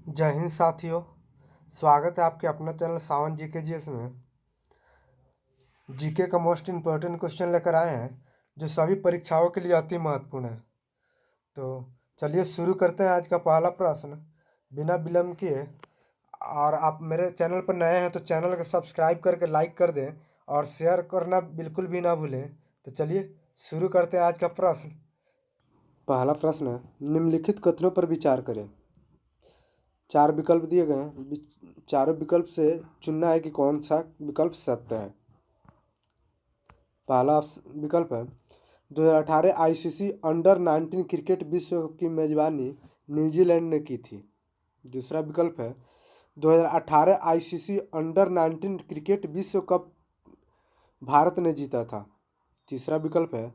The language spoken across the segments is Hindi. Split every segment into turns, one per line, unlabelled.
जय हिंद साथियों। स्वागत है आपके अपना चैनल सावन जीके जीएस में। जीके का मोस्ट इम्पोर्टेंट क्वेश्चन लेकर आए हैं जो सभी परीक्षाओं के लिए अति महत्वपूर्ण है। तो चलिए शुरू करते हैं आज का पहला प्रश्न बिना विलंब किए। और आप मेरे चैनल पर नए हैं तो चैनल को सब्सक्राइब करके लाइक कर दें और शेयर करना बिल्कुल भी ना भूलें। तो चलिए शुरू करते हैं आज का प्रश्न। पहला प्रश्न, निम्नलिखित कथनों पर विचार करें। 4 विकल्प दिए गए हैं, चारों विकल्प से चुनना है कि कौन सा विकल्प सत्य है। पहला विकल्प है 2018 आईसीसी अंडर 19 क्रिकेट विश्व कप की मेजबानी न्यूजीलैंड ने की थी। दूसरा विकल्प है 2018 आईसीसी अंडर 19 क्रिकेट विश्व कप भारत ने जीता था। तीसरा विकल्प है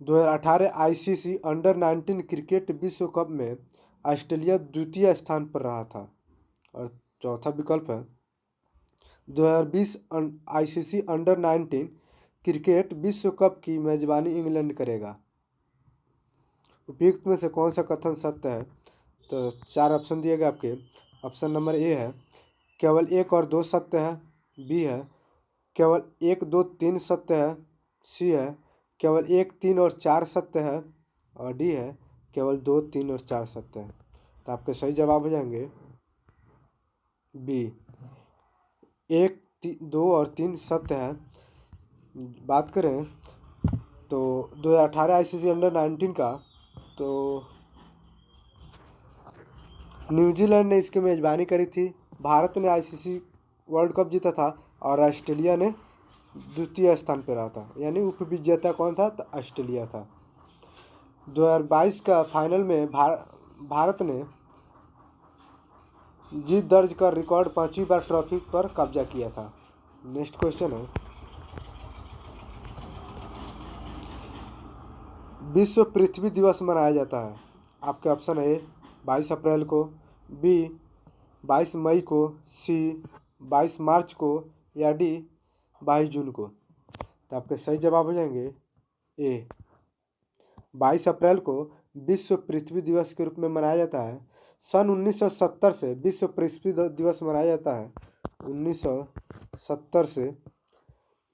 2018 आईसीसी अंडर 19 क्रिकेट विश्व कप में ऑस्ट्रेलिया द्वितीय स्थान पर रहा था। और चौथा विकल्प है 2020 आईसीसी अंडर 19 क्रिकेट विश्व कप की मेजबानी इंग्लैंड करेगा। उपयुक्त में से कौन सा कथन सत्य है? तो 4 ऑप्शन दिए गए आपके। ऑप्शन नंबर ए है केवल 1 और 2 सत्य है। बी है केवल 1, 2, 3 सत्य है। सी है केवल 1, 3 और 4 सत्य है। और डी है केवल 2, 3 और 4 सत्य है। तो आपके सही जवाब हो जाएंगे बी, 1, 2 और 3 सत्य है। बात करें तो 2018 आईसीसी अंडर 19 का, तो न्यूजीलैंड ने इसकी मेजबानी करी थी। भारत ने आईसीसी वर्ल्ड कप जीता था और ऑस्ट्रेलिया ने द्वितीय स्थान पर रहा था, यानी उपविजेता कौन था? तो ऑस्ट्रेलिया था। 2022 का फाइनल में भारत ने जीत दर्ज कर रिकॉर्ड 5वीं बार ट्रॉफी पर कब्जा किया था। नेक्स्ट क्वेश्चन है विश्व पृथ्वी दिवस मनाया जाता है। आपके ऑप्शन है 22 अप्रैल को, बी 22 मई को, सी 22 मार्च को, या डी 22 जून को। तो आपके सही जवाब हो जाएंगे ए, 22 अप्रैल को विश्व पृथ्वी दिवस के रूप में मनाया जाता है। सन 1970 से विश्व पृथ्वी दिवस मनाया जाता है। 1970 से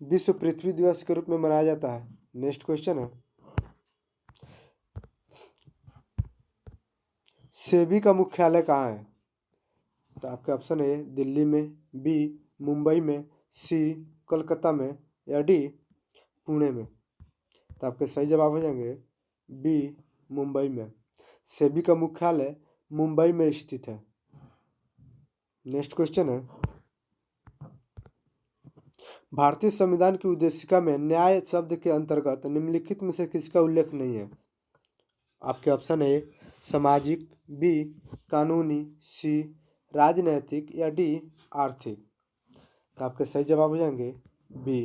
विश्व पृथ्वी दिवस के रूप में मनाया जाता है। नेक्स्ट क्वेश्चन है सेबी का मुख्यालय कहाँ है? तो आपके ऑप्शन है दिल्ली में, बी मुंबई में, सी कोलकाता में, या डी पुणे में। तो आपके सही जवाब हो जाएंगे बी मुंबई में। सेबी का मुख्यालय मुंबई में स्थित है। नेक्स्ट क्वेश्चन है भारतीय संविधान की उद्देशिका में न्याय शब्द के अंतर्गत निम्नलिखित में से किसका उल्लेख नहीं है? आपके ऑप्शन है सामाजिक, बी कानूनी, सी राजनैतिक, या डी आर्थिक। तो आपके सही जवाब हो जाएंगे बी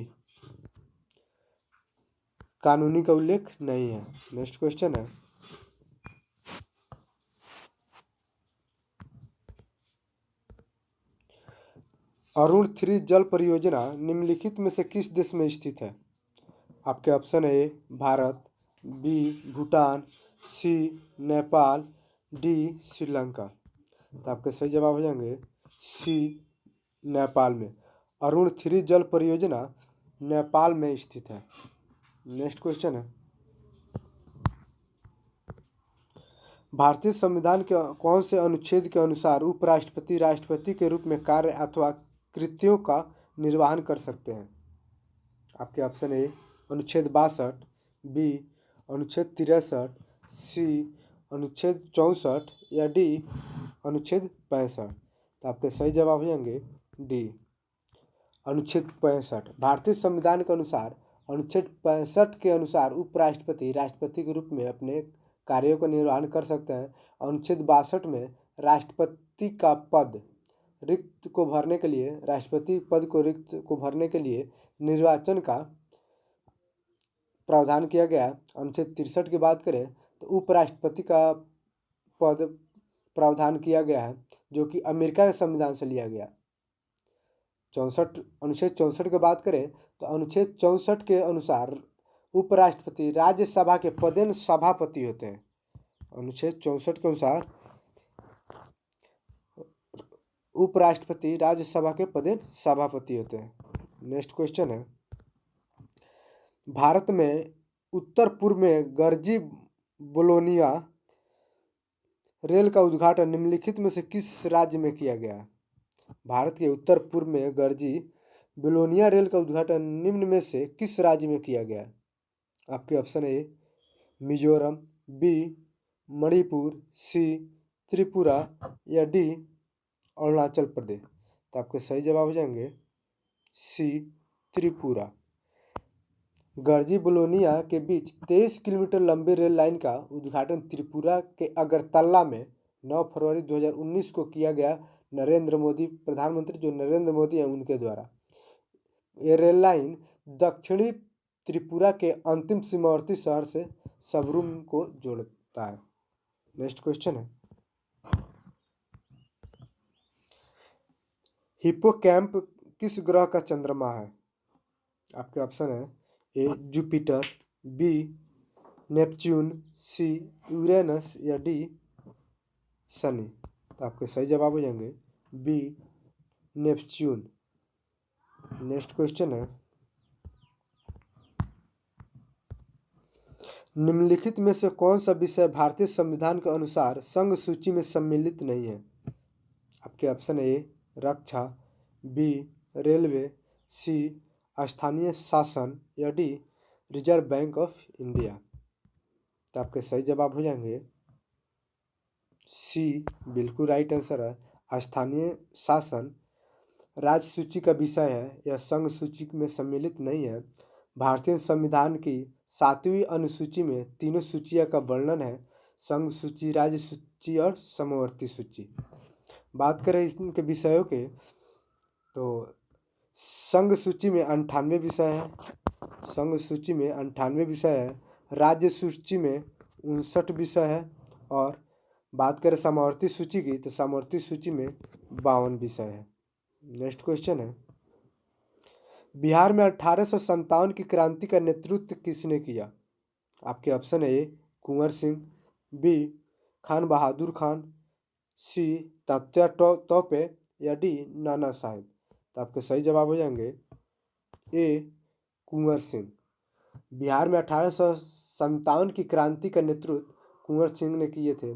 कानूनी का उल्लेख नहीं है। नेक्स्ट क्वेश्चन है अरुण 3 जल परियोजना निम्नलिखित में से किस देश में स्थित है? आपके ऑप्शन है भारत, बी भूटान, सी नेपाल, डी श्रीलंका। तो आपके सही जवाब हो जाएंगे सी नेपाल में। अरुण 3 जल परियोजना नेपाल में स्थित है। नेक्स्ट क्वेश्चन है भारतीय संविधान के कौन से अनुच्छेद के अनुसार उपराष्ट्रपति राष्ट्रपति के रूप में कार्य अथवा कृत्यों का निर्वहन कर सकते हैं? आपके ऑप्शन है अनुच्छेद 62, बी अनुच्छेद 63, सी अनुच्छेद 64, या डी अनुच्छेद 65। तो आपके सही जवाब हो जाएंगे डी अनुच्छेद 65। भारतीय संविधान के अनुसार अनुच्छेद 65 के अनुसार उपराष्ट्रपति राष्ट्रपति के रूप में अपने कार्यों का निर्वहन कर सकते हैं। अनुच्छेद 62 में राष्ट्रपति का पद रिक्त को भरने के लिए राष्ट्रपति पद को रिक्त को भरने के लिए निर्वाचन का प्रावधान किया गया। अनुच्छेद 63 की बात करें तो उपराष्ट्रपति का पद प्रावधान किया गया है जो कि अमेरिका के संविधान से लिया गया। अनुच्छेद 64 की बात करें तो अनुच्छेद 64 के अनुसार उपराष्ट्रपति राज्यसभा के पदेन सभापति होते हैं। अनुच्छेद 64 के अनुसार उपराष्ट्रपति राज्यसभा के पदेन सभापति होते हैं। नेक्स्ट क्वेश्चन है, भारत में उत्तर पूर्व में गर्जी बोलोनिया रेल का उद्घाटन निम्नलिखित में से किस राज्य में किया गया है? भारत के उत्तर पूर्व में गर्जी बोलोनिया रेल का उद्घाटन निम्न में से किस राज्य में किया गया है? आपके ऑप्शन है मिजोरम, बी मणिपुर, सी त्रिपुरा या डी अरुणाचल प्रदेश। तो आपके सही जवाब हो जाएंगे सी त्रिपुरा। गर्जी बोलोनिया के बीच 23 किलोमीटर लंबी रेल लाइन का उद्घाटन त्रिपुरा के अगरतला में 9 फरवरी 2019 को किया गया। नरेंद्र मोदी, प्रधानमंत्री जो नरेंद्र मोदी हैं उनके द्वारा। ये रेल लाइन दक्षिणी त्रिपुरा के अंतिम सीमावर्ती शहर से सबरूम को जोड़ता है। नेक्स्ट क्वेश्चन है, हिप्पोकैम्प किस ग्रह का चंद्रमा है? आपके ऑप्शन है A Jupiter, B Neptune, C Uranus या डी शनि। तो आपके सही जवाब हो जाएंगे बी नेपच्यून। नेक्स्ट क्वेश्चन है, निम्नलिखित में से कौन सा विषय भारतीय संविधान के अनुसार संघ सूची में सम्मिलित नहीं है? आपके ऑप्शन है ए रक्षा, बी रेलवे, सी स्थानीय शासन या D reserve bank of India. तो आपके सही जवाब हो जाएंगे सी, बिल्कुल राइट आंसर है। स्थानीय शासन राज्य सूची का विषय है, यह संघ सूची में सम्मिलित नहीं है। भारतीय संविधान की 7वीं अनुसूची में तीनों सूचियों का वर्णन है, संघ सूची, राज्य सूची और समवर्ती सूची। बात करें इनके विषयों के, तो संघ सूची में 98 विषय है, संघ सूची में 98 विषय है, राज्य सूची में 59 विषय है, और बात करें समवर्ती सूची की तो समवर्ती सूची में 52 विषय है। नेक्स्ट क्वेश्चन है, बिहार में 1857 की क्रांति का नेतृत्व किसने किया? आपके ऑप्शन है ए कुंवर सिंह, बी खान बहादुर खान, सी तात्या तोपे या डी नाना साहेब। तो आपके सही जवाब हो जाएंगे ए कुंवर सिंह। बिहार में 1857 की क्रांति का नेतृत्व कुंवर सिंह ने किए थे।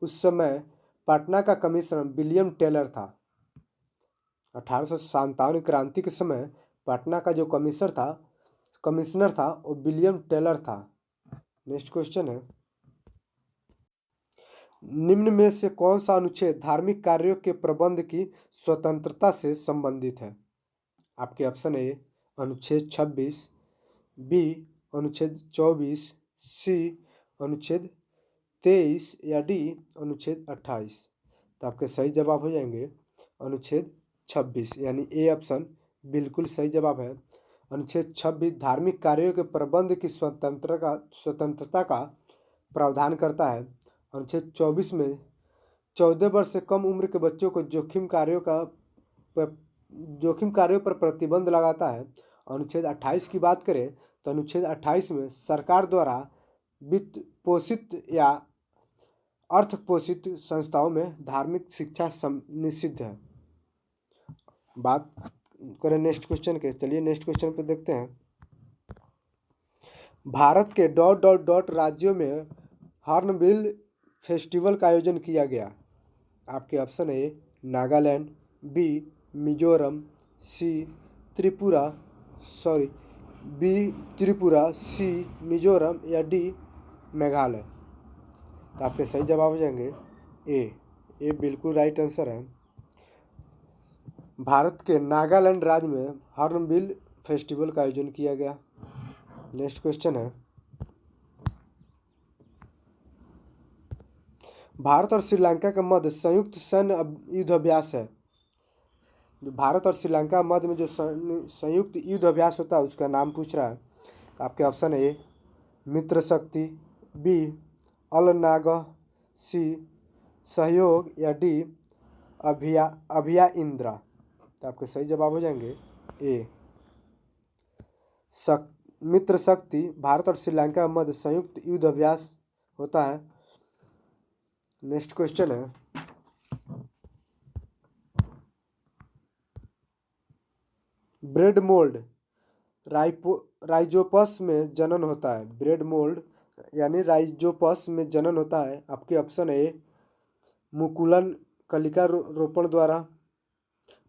उस समय पटना का कमिश्नर विलियम टेलर था। 1857 क्रांति के समय पटना का जो कमिश्नर था वो विलियम टेलर था। नेक्स्ट क्वेश्चन है, निम्न में से कौन सा अनुच्छेद धार्मिक कार्यों के प्रबंध की स्वतंत्रता से संबंधित है? आपके ऑप्शन है अनुच्छेद 26, बी अनुच्छेद 24, सी अनुच्छेद 23 या डी अनुच्छेद 28। तो आपके सही जवाब हो जाएंगे अनुच्छेद 26, यानी ए ऑप्शन बिल्कुल सही जवाब है। अनुच्छेद 26 धार्मिक कार्यों के प्रबंध की स्वतंत्रता का प्रावधान करता है। अनुच्छेद 24 में 14 वर्ष से कम उम्र के बच्चों को जोखिम कार्यों पर प्रतिबंध लगाता है। अनुच्छेद 28 की बात करें तो अनुच्छेद 28 में सरकार द्वारा वित्त पोषित या अर्थ पोषित संस्थाओं में धार्मिक शिक्षा निषिद्ध है। बात करें नेक्स्ट क्वेश्चन के, चलिए नेक्स्ट क्वेश्चन पे देखते हैं। भारत के ... राज्यों में हॉर्नबिल फेस्टिवल का आयोजन किया गया। आपके ऑप्शन है नागालैंड, बी मिजोरम, सी त्रिपुरा, सी मिजोरम या डी मेघालय। तो आपके सही जवाब हो जाएंगे ए बिल्कुल राइट आंसर है। भारत के नागालैंड राज्य में हॉर्नबिल फेस्टिवल का आयोजन किया गया। नेक्स्ट क्वेश्चन है, भारत और श्रीलंका के मध्य संयुक्त सैन्य युद्ध अभ्यास है। भारत और श्रीलंका मध्य में जो संयुक्त युद्ध अभ्यास होता है उसका नाम पूछ रहा है। तो आपके ऑप्शन है ए मित्र शक्ति, बी अलनागह, सी सहयोग या डी अभिया इंद्रा। तो आपके सही जवाब हो जाएंगे ए मित्र शक्ति। भारत और श्रीलंका मध्य संयुक्त युद्ध अभ्यास होता है। नेक्स्ट क्वेश्चन है, ब्रेड मोल्ड राइजोपस में जनन होता है। ब्रेड मोल्ड यानी राइजोपस में जनन होता है। आपके ऑप्शन ए मुकुलन कलिका रोपण द्वारा,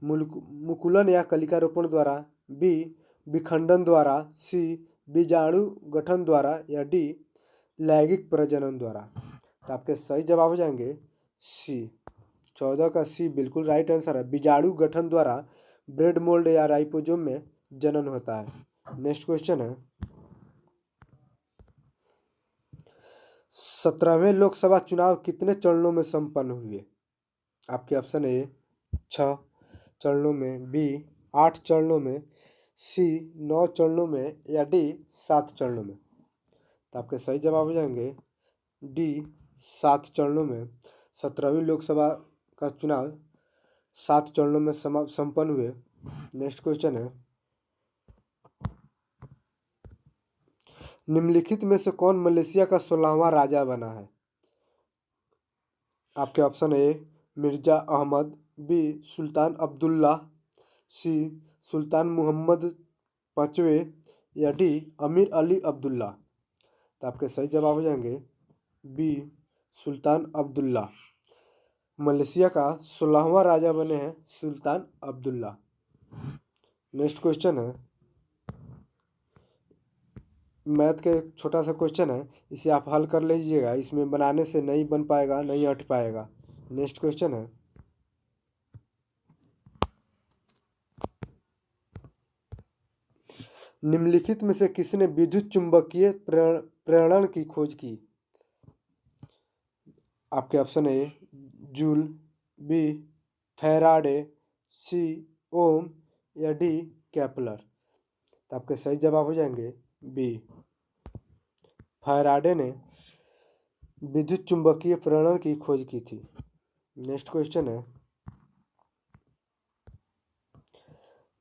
मुकुलन या कलिका रोपण द्वारा, बी विखंडन द्वारा, सी बीजाणु गठन द्वारा, या डी लैंगिक प्रजनन द्वारा। तो आपके सही जवाब हो जाएंगे सी। 14 का सी बिल्कुल राइट आंसर है। बीजाणु गठन द्वारा ब्रेड मोल्ड या राइपोजोम में जनन होता है। नेक्स्ट क्वेश्चन है 17वें लोकसभा चुनाव कितने चरणों में संपन्न हुए? आपके ऑप्शन ए 6 चरणों में, बी 8 चरणों में, सी 9 चरणों में, या डी 7 चरणों में। तो आपके सही जवाब हो जाएंगे डी 7 चरणों में। 17वीं लोकसभा का चुनाव 7 चरणों में संपन्न हुए। नेक्स्ट क्वेश्चन है निम्नलिखित में से कौन मलेशिया का 16वां राजा बना है? आपके option A Mirza Ahmad, B Sultan Abdullah, C Sultan Mohammad पांचवें, या डी अमीर अली अब्दुल्ला। तो आपके सही जवाब हो जाएंगे बी सुल्तान अब्दुल्ला। मलेशिया का 16वां राजा बने हैं सुल्तान अब्दुल्ला। नेक्स्ट क्वेश्चन है मैथ का एक छोटा सा क्वेश्चन है, इसे आप हल कर लीजिएगा, इसमें बनाने से नहीं बन पाएगा, नहीं हट पाएगा। नेक्स्ट क्वेश्चन है निम्नलिखित में से किसने विद्युत चुंबकीय प्रेरण की खोज की? आपके option A Joule, B Faraday, C Ohm, या डी केपलर। तो आपके सही जवाब हो जाएंगे बी फैराडे ने विद्युत चुंबकीय प्रेरण की खोज की थी। नेक्स्ट क्वेश्चन है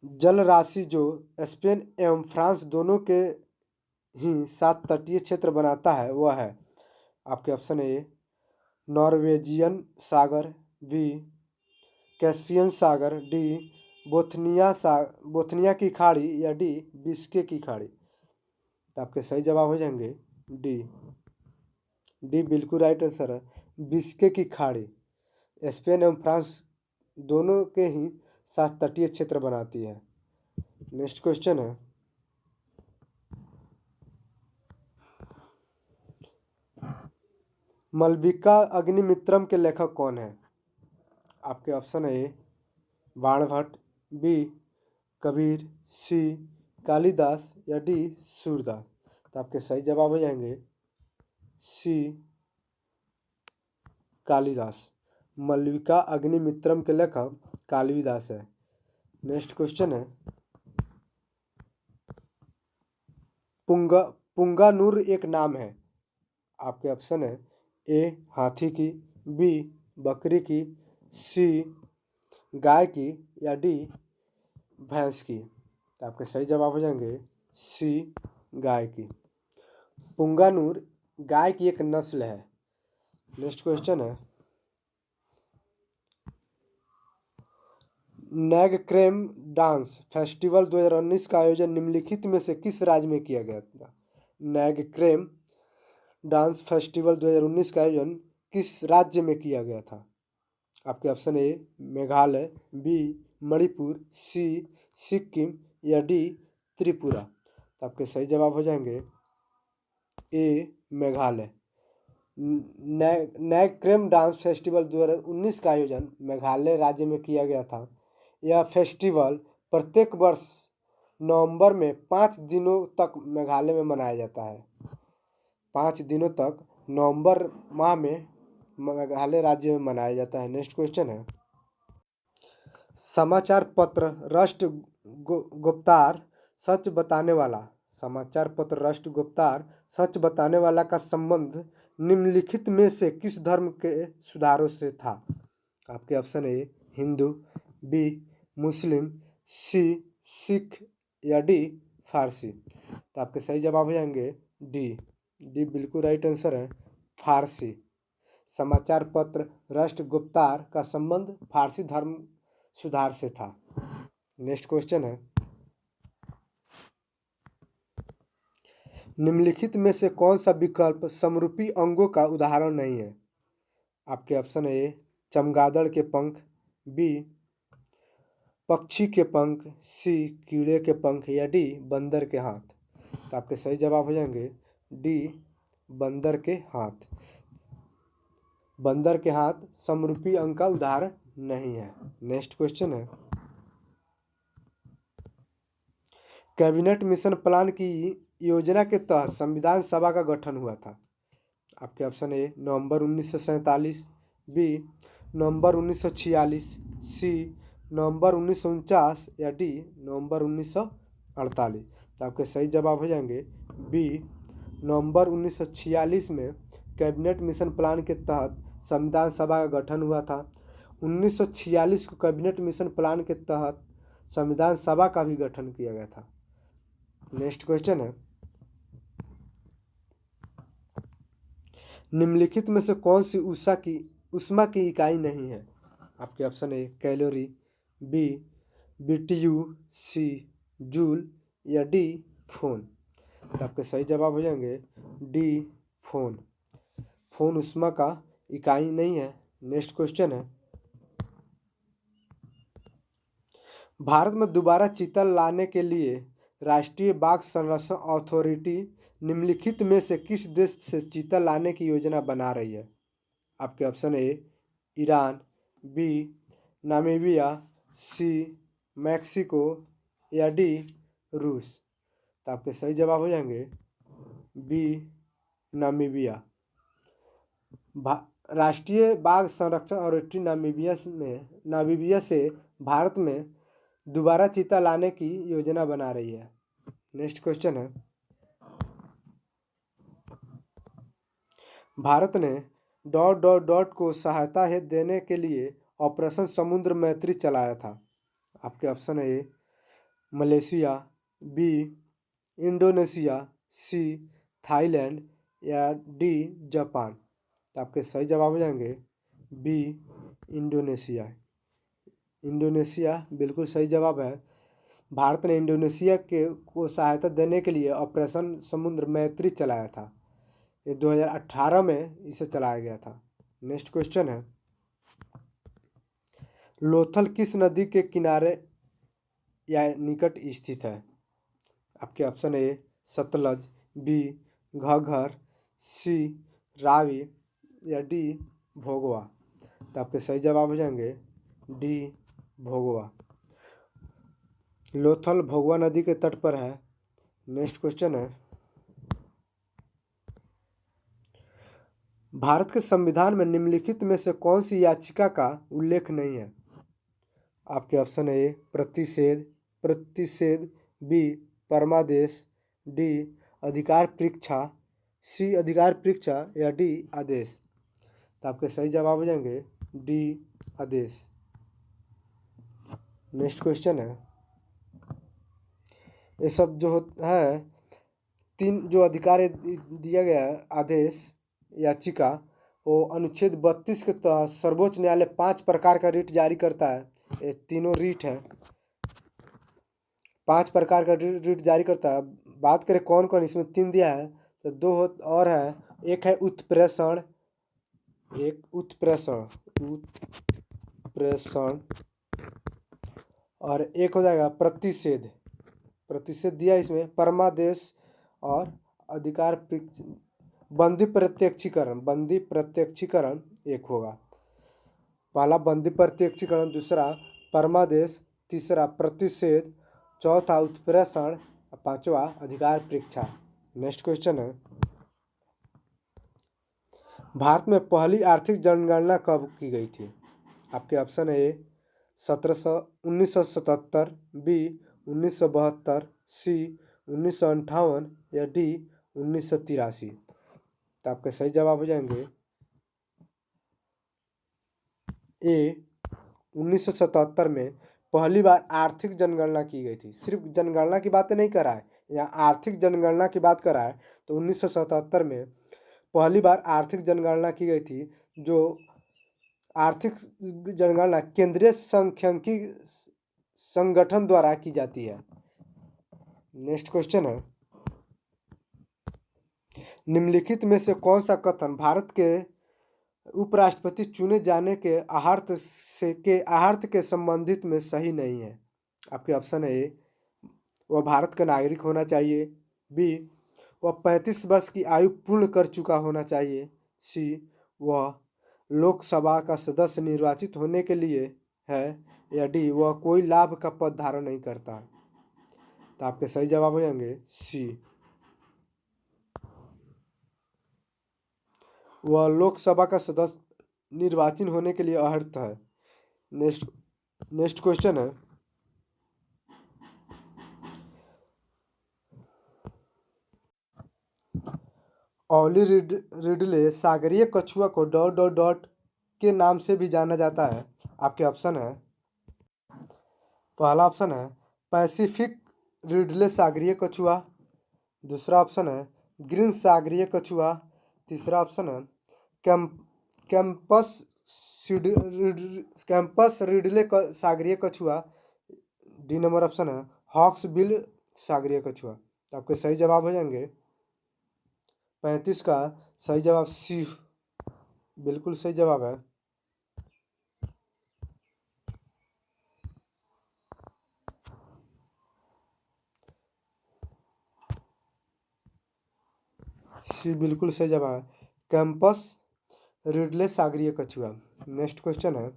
जल राशि जो स्पेन एवं फ्रांस दोनों के ही साथ तटीय क्षेत्र बनाता है वह है? आपके ऑप्शन ए नॉर्वेजियन सागर, बी कैस्पियन सागर, डी बोथनिया की खाड़ी, या डी बिस्के की खाड़ी। तो आपके सही जवाब हो जाएंगे डी बिल्कुल राइट आंसर है। बिस्के की खाड़ी स्पेन एवं फ्रांस दोनों के ही साथ तटीय क्षेत्र बनाती है। नेक्स्ट क्वेश्चन है मलविका अग्निमित्रम के लेखक कौन है? आपके ऑप्शन है ए बाणभट्ट, बी कबीर, सी कालिदास, या डी सूरदास। तो आपके सही जवाब हो जाएंगे सी कालिदास। मलविका अग्निमित्रम के लेखक कालिदास है। नेक्स्ट क्वेश्चन है पुंगानुर एक नाम है। आपके ऑप्शन है ए हाथी की, बी बकरी की, सी गाय की, या डी भैंस की। तो आपके सही जवाब हो जाएंगे सी गाय की। पुंगानुर गाय की एक नस्ल है। नेक्स्ट क्वेश्चन है नैगक्रेम डांस फेस्टिवल 2019 का आयोजन निम्नलिखित में से किस राज्य में किया गया था? नैगक्रेम डांस फेस्टिवल 2019 का आयोजन किस राज्य में किया गया था? आपके option A Meghalaya, B Manipur, C Sikkim, या डी त्रिपुरा। तो आपके सही जवाब हो जाएंगे A Meghalaya. Nongkrem dance festival 2019 का आयोजन मेघालय राज्य में किया गया था। यह फेस्टिवल प्रत्येक वर्ष नवंबर में 5 दिनों तक मेघालय में मनाया जाता है। 5 दिनों तक नवंबर माह में मेघालय राज्य में मनाया जाता है। नेक्स्ट क्वेश्चन है समाचार पत्र राष्ट्र गुप्तार सच बताने वाला, समाचार पत्र राष्ट्र गुप्तार सच बताने वाला का संबंध निम्नलिखित में से किस धर्म के सुधारों से था? आपके ऑप्शन ए हिंदू, बी मुस्लिम, सी सिख, या डी फारसी। तो आपके सही जवाब हो जाएंगे डी बिल्कुल राइट आंसर है फारसी। समाचार पत्र राष्ट्र गुप्तार का संबंध फारसी धर्म सुधार से था। नेक्स्ट क्वेश्चन है निम्नलिखित में से कौन सा विकल्प समरूपी अंगों का उदाहरण नहीं है? आपके ऑप्शन है: ए चमगादड़ के पंख, बी पक्षी के पंख, सी कीड़े के पंख, या डी बंदर के हाथ। तो आपके सही जवाब हो जाएंगे डी बंदर के हाथ। बंदर के हाथ समरूपी अंग का उदाहरण नहीं है। नेक्स्ट क्वेश्चन है, कैबिनेट मिशन प्लान की योजना के तहत संविधान सभा का गठन हुआ था। आपके ऑप्शन ए नवंबर 1947, बी नवंबर 1946, सी नवंबर 1949, या डी नवंबर 1948। तो आपके सही जवाब हो जाएंगे बी नवंबर 1946 में कैबिनेट मिशन प्लान के तहत संविधान सभा का गठन हुआ था। 1946 को कैबिनेट मिशन प्लान के तहत संविधान सभा का भी गठन किया गया था। नेक्स्ट क्वेश्चन है, निम्नलिखित में से कौन सी ऊष्मा की इकाई नहीं है? आपके option A calorie, B BTU, C joule, या डी फोन। तो आपके सही जवाब हो जाएंगे डी फोन। फोन ऊष्मा का इकाई नहीं है। नेक्स्ट क्वेश्चन है, भारत में दोबारा चीता लाने के लिए राष्ट्रीय बाघ संरक्षण अथॉरिटी निम्नलिखित में से किस देश से चीता लाने की योजना बना रही है? आपके option A Iran, B Namibia, C Mexico, या डी रूस। तो आपके सही जवाब हो जाएंगे बी नामीबिया। राष्ट्रीय बाघ संरक्षण अथॉरिटी नामीबिया से भारत में दोबारा चीता लाने की योजना बना रही है। नेक्स्ट क्वेश्चन है, भारत ने ... को सहायता हेतु देने के लिए ऑपरेशन समुद्र मैत्री चलाया था। आपके ऑप्शन है A Malaysia, B Indonesia, C Thailand, या डी जापान। तो आपके सही जवाब हो जाएंगे बी इंडोनेशिया। इंडोनेशिया बिल्कुल सही जवाब है। भारत ने इंडोनेशिया को सहायता देने के लिए ऑपरेशन समुद्र मैत्री चलाया था। ये 2018 में इसे चलाया गया था। नेक्स्ट क्वेश्चन है, लोथल किस नदी के किनारे या निकट स्थित है? आपके option A Sutlej, B Ghaggar, C Ravi, या डी भोगवा। तो आपके सही जवाब हो जाएंगे डी भोगवा। लोथल भोगवा नदी के तट पर है। नेक्स्ट क्वेश्चन है, भारत के संविधान में निम्नलिखित में से कौन सी याचिका का उल्लेख नहीं है? आपके ऑप्शन है ए प्रतिषेध, बी परमादेश, डी अधिकार परीक्षा, सी अधिकार परीक्षा, या डी आदेश। तो आपके सही जवाब हो जाएंगे डी आदेश। नेक्स्ट क्वेश्चन है, ये सब जो है तीन जो अधिकार दिया गया है आदेश याचिका, वो अनुच्छेद 32 के तहत सर्वोच्च न्यायालय 5 प्रकार का रिट जारी करता है। ये तीनों रिट है, 5 प्रकार का रिट जारी करता है। बात करें कौन कौन, इसमें 3 दिया है तो 2 और है। एक है उत्प्रेषण, और एक हो जाएगा प्रतिषेध दिया इसमें, परमादेश और अधिकार बंदी प्रत्यक्षीकरण एक होगा। पहला बंदी प्रत्यक्षीकरण, दूसरा परमादेश, तीसरा प्रतिषेध, चौथा उत्प्रेषण, पांचवा अधिकार परीक्षा। नेक्स्ट क्वेश्चन है, भारत में पहली आर्थिक जनगणना कब की गई थी? आपके ऑप्शन है ए 1977, बी 1972, सी 1958, या डी 1983। तो आपके सही जवाब हो जाएंगे ए 1977 में पहली बार आर्थिक जनगणना की गई थी। सिर्फ जनगणना की बातें नहीं कर रहा है, यहाँ आर्थिक जनगणना की बात कर रहा है। तो 1977 में पहली बार आर्थिक जनगणना की गई थी। जो आर्थिक जनगणना केंद्रीय सांख्यिकी संगठन द्वारा की जाती है। नेक्स्ट क्वेश्चन है, निम्नलिखित में से कौन सा कथन भारत के उपराष्ट्रपति चुने जाने के आहार्थ के संबंधित में सही नहीं है? आपके ऑप्शन है: ए, वह भारत का नागरिक होना चाहिए। बी, वह 35 वर्ष की आयु पूर्ण कर चुका होना चाहिए। सी, वह लोकसभा का सदस्य निर्वाचित होने के लिए है। या डी, वह कोई लाभ का पद धारण नहीं करता है। तो आपके सही जवाब हो जाएंगे सी, वह लोकसभा का सदस्य निर्वाचित होने के लिए अर्हता है। नेक्स्ट क्वेश्चन है, ऑली रिडले सागरीय कछुआ को ... के नाम से भी जाना जाता है। आपके ऑप्शन है: पहला ऑप्शन है पैसिफिक रिडले सागरीय कछुआ। दूसरा ऑप्शन है ग्रीन सागरीय कछुआ। तीसरा ऑप्शन है कैंपस रिडले सागरीय कछुआ। डी नंबर ऑप्शन है हॉक्स बिल सागरीय कछुआ। तो आपके सही जवाब हो जाएंगे 35 का सही जवाब सी, बिल्कुल सही जवाब है। सी बिल्कुल सही जवाब है, कैंपस रिडले सागरीय कछुआ। नेक्स्ट क्वेश्चन है,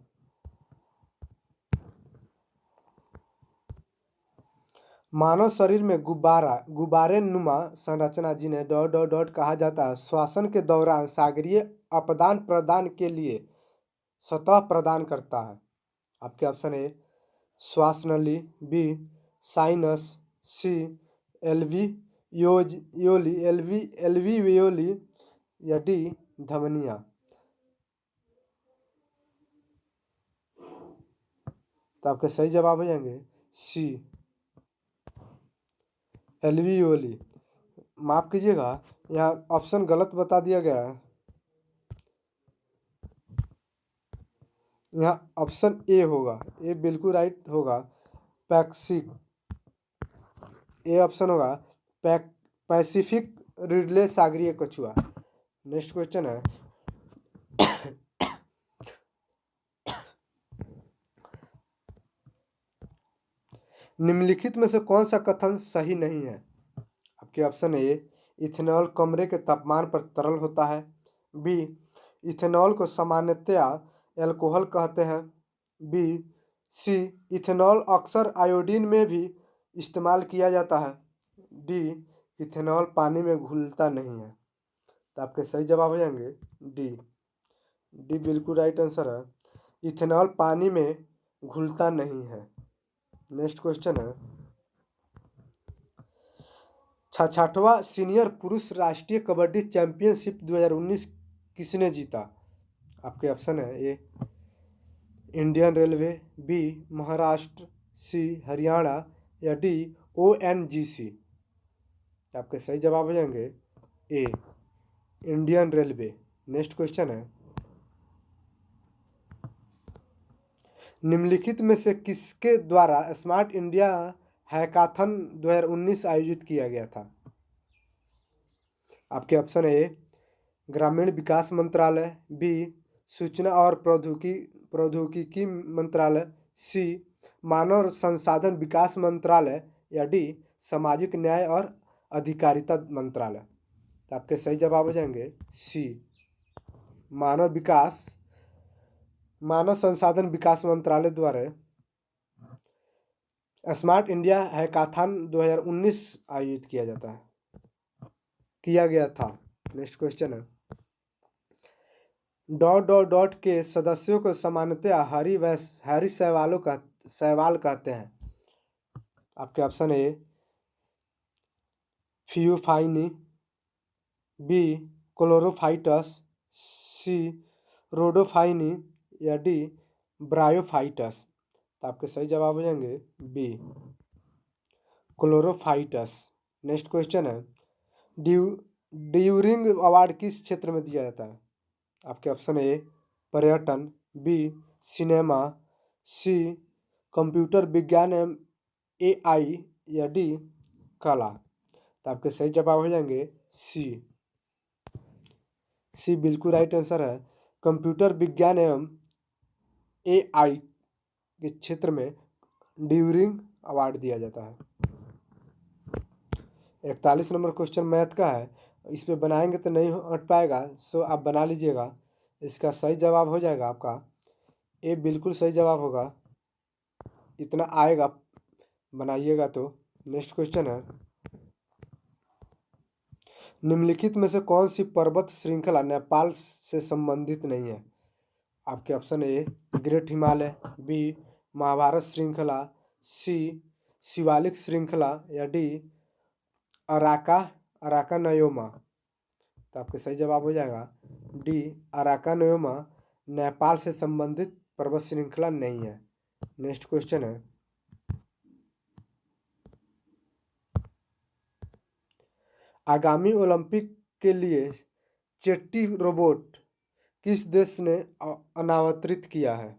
मानव शरीर में गुब्बारे नुमा संरचना जिन्हें ... कहा जाता है, श्वसन के दौरान सागरीय अपदान प्रदान के लिए सतह प्रदान करता है। आपके ऑप्शन है श्वासनली। B, sinus. C, alveoli. या डी, धमनियां। तो आपके सही जवाब हो जाएंगे सी, एल्वियोली। माफ कीजिएगा, यहाँ ऑप्शन गलत बता दिया गया है। यहाँ ऑप्शन ए होगा, ए बिल्कुल राइट होगा, पैसिफिक। ए ऑप्शन होगा पैसिफिक रिडले सागरीय कछुआ। नेक्स्ट क्वेश्चन है, निम्नलिखित में से कौन सा कथन सही नहीं है? आपके ऑप्शन ए, इथेनॉल कमरे के तापमान पर तरल होता है। बी, इथेनॉल को सामान्यतया एल्कोहल कहते हैं। बी, सी, इथेनॉल अक्सर आयोडीन में भी इस्तेमाल किया जाता है। डी, इथेनॉल पानी में घुलता नहीं है। तो आपके सही जवाब हो जाएंगे डी, डी बिल्कुल राइट आंसर है, इथेनॉल पानी में घुलता नहीं है। नेक्स्ट क्वेश्चन है, 66वां सीनियर पुरुष राष्ट्रीय कबड्डी चैंपियनशिप 2019 किसने जीता? आपके ऑप्शन है ए, इंडियन रेलवे। बी, महाराष्ट्र। सी, हरियाणा। या डी, ONGC। आपके सही जवाब हो जाएंगे ए, इंडियन रेलवे। नेक्स्ट क्वेश्चन है, निम्नलिखित में से किसके द्वारा स्मार्ट इंडिया हैकाथन 2019 आयोजित किया गया था? आपके ऑप्शन है ग्रामीण विकास मंत्रालय। बी, सूचना और प्रौद्योगिकी मंत्रालय। सी, मानव संसाधन विकास मंत्रालय। या डी, सामाजिक न्याय और अधिकारिता मंत्रालय। तो आपके सही जवाब हो जाएंगे सी, मानव संसाधन विकास मंत्रालय द्वारा स्मार्ट इंडिया हैकाथन 2019 आयोजित किया गया था। नेक्स्ट क्वेश्चन है, ... के सदस्यों को सामान्यतः हरी शैवाल कहते हैं। आपके ऑप्शन है फियोफाइनी। बी, क्लोरोफाइटस। सी, रोडोफाइनी। या डी, ब्रायोफाइटस। तो आपके सही जवाब हो जाएंगे बी, क्लोरोफाइटस। नेक्स्ट क्वेश्चन है, ड्यूरिंग अवार्ड किस क्षेत्र में दिया जाता है? आपके ऑप्शन ए, पर्यटन। B, cinema. सी, कंप्यूटर विज्ञान एवं AI। या डी, कला। तो आपके सही जवाब हो जाएंगे सी, सी बिल्कुल राइट आंसर है। कंप्यूटर विज्ञान एवं एआई के क्षेत्र में ड्यूरिंग अवार्ड दिया जाता है। 41 नंबर क्वेश्चन मैथ का है, इस पे बनाएंगे तो नहीं हट पाएगा, सो आप बना लीजिएगा। इसका सही जवाब हो जाएगा आपका ए, बिल्कुल सही जवाब होगा। इतना आएगा बनाइएगा तो। नेक्स्ट क्वेश्चन है, निम्नलिखित में से कौन सी पर्वत श्रृंखला नेपाल से संबंधित नहीं है? आपके option A great Himalaya, B Mahabharata श्रृंखला, सी शिवालिक श्रृंखला या डी अराकानयोमा। तो आपके सही जवाब हो जाएगा डी अराकानयोमा नेपाल से संबंधित पर्वत श्रृंखला नहीं है। नेक्स्ट क्वेश्चन है, आगामी ओलंपिक के लिए चेट्टी रोबोट किस देश ने अनावृत किया है?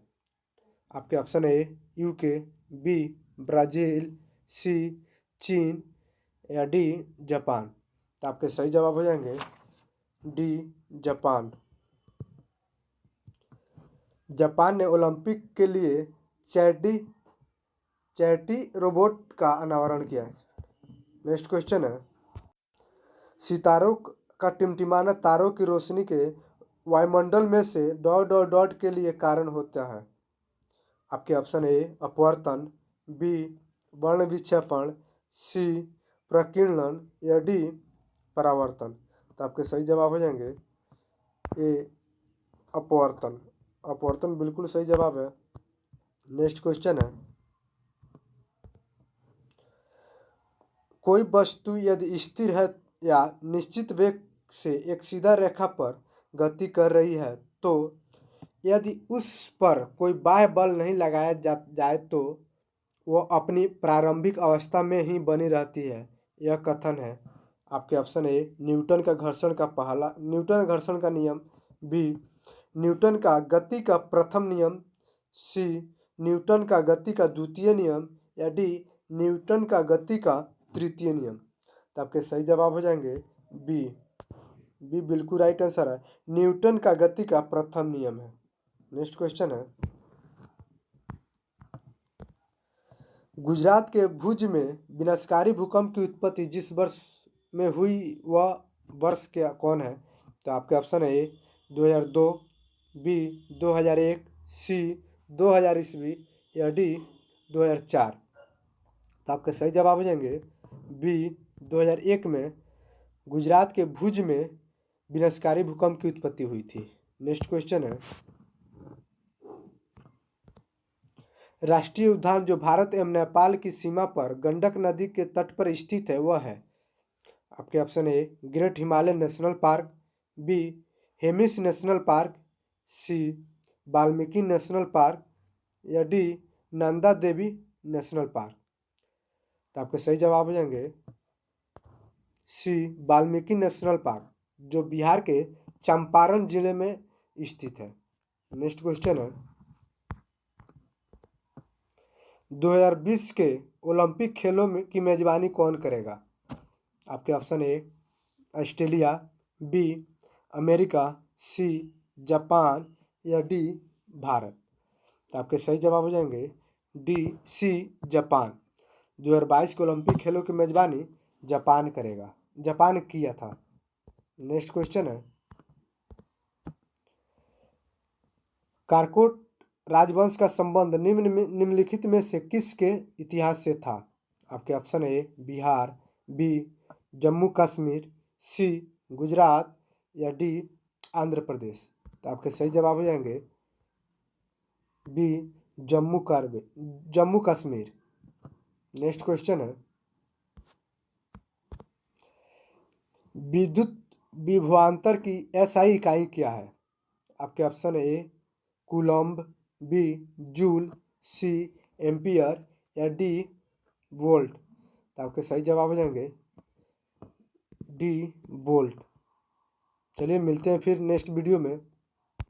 आपके option A UK, B Brazil, C चीन या डी जापान। तो आपके सही जवाब हो जाएंगे डी जापान। जापान ने ओलंपिक के लिए चैटी रोबोट का अनावरण किया है। नेक्स्ट क्वेश्चन है, सितारों का टिमटिमाना तारों की रोशनी के वायुमंडल में से ... के लिए कारण होता है। आपके ऑप्शन ए अपवर्तन, बी वर्ण विक्षेपण, सी प्रकीर्णन या डी परावर्तन। तो आपके सही जवाब हो जाएंगे ए अपवर्तन। अपवर्तन बिल्कुल सही जवाब है। नेक्स्ट क्वेश्चन है, कोई वस्तु यदि स्थिर है या निश्चित वेग से एक सीधा रेखा पर गति कर रही है तो यदि उस पर कोई बाह्य बल नहीं लगाया जाए तो वह अपनी प्रारंभिक अवस्था में ही बनी रहती है। यह कथन है। आपके ऑप्शन ए न्यूटन का घर्षण का नियम, बी न्यूटन का गति का प्रथम नियम, सी न्यूटन का गति का द्वितीय नियम या डी न्यूटन का गति का तृतीय नियम। तो आपके सही जवाब हो जाएंगे बी बिल्कुल राइट आंसर है। न्यूटन का गति का प्रथम नियम है। नेक्स्ट क्वेश्चन है, गुजरात के भुज में विनाशकारी भूकंप की उत्पत्ति जिस वर्ष में हुई वह वर्ष क्या कौन है? तो आपके ऑप्शन है ए 2002, बी 2001, सी 2000 ईस्वी या डी 2004। तो आपके सही जवाब हो जाएंगे बी 2001 में गुजरात के भुज में विनाशकारी भूकंप की उत्पत्ति हुई थी। नेक्स्ट क्वेश्चन है, राष्ट्रीय उद्यान जो भारत एवं नेपाल की सीमा पर गंडक नदी के तट पर स्थित है वह है। आपके option A great Himalaya national park, B Hemis national park, C Valmiki national park या D Nanda Devi national park. तो आपके सही जवाब हो जाएंगे सी वाल्मीकि नेशनल पार्क जो बिहार के चंपारण जिले में स्थित है। नेक्स्ट क्वेश्चन है, 2020 के ओलंपिक खेलों में की मेजबानी कौन करेगा? आपके option A Australia, B America, C Japan या डी भारत। तो आपके सही जवाब हो जाएंगे डी सी जापान। 2022 के ओलंपिक खेलों की मेजबानी जापान करेगा, जापान किया था। नेक्स्ट क्वेश्चन है, कारकोट राजवंश का संबंध निम्नलिखित में से किसके इतिहास से था? आपके option A Bihar, B Jammu Kashmir, C Gujarat या डी आंध्र प्रदेश। तो आपके सही जवाब हो जाएंगे B Jammu Kashmir. Next question है, विद्युत विभवांतर की एसआई इकाई क्या है? आपके option A coulomb, B joule, C ampere या डी वोल्ट। तो आपके सही जवाब हो जाएंगे डी वोल्ट। चलिए मिलते हैं फिर नेक्स्ट वीडियो में।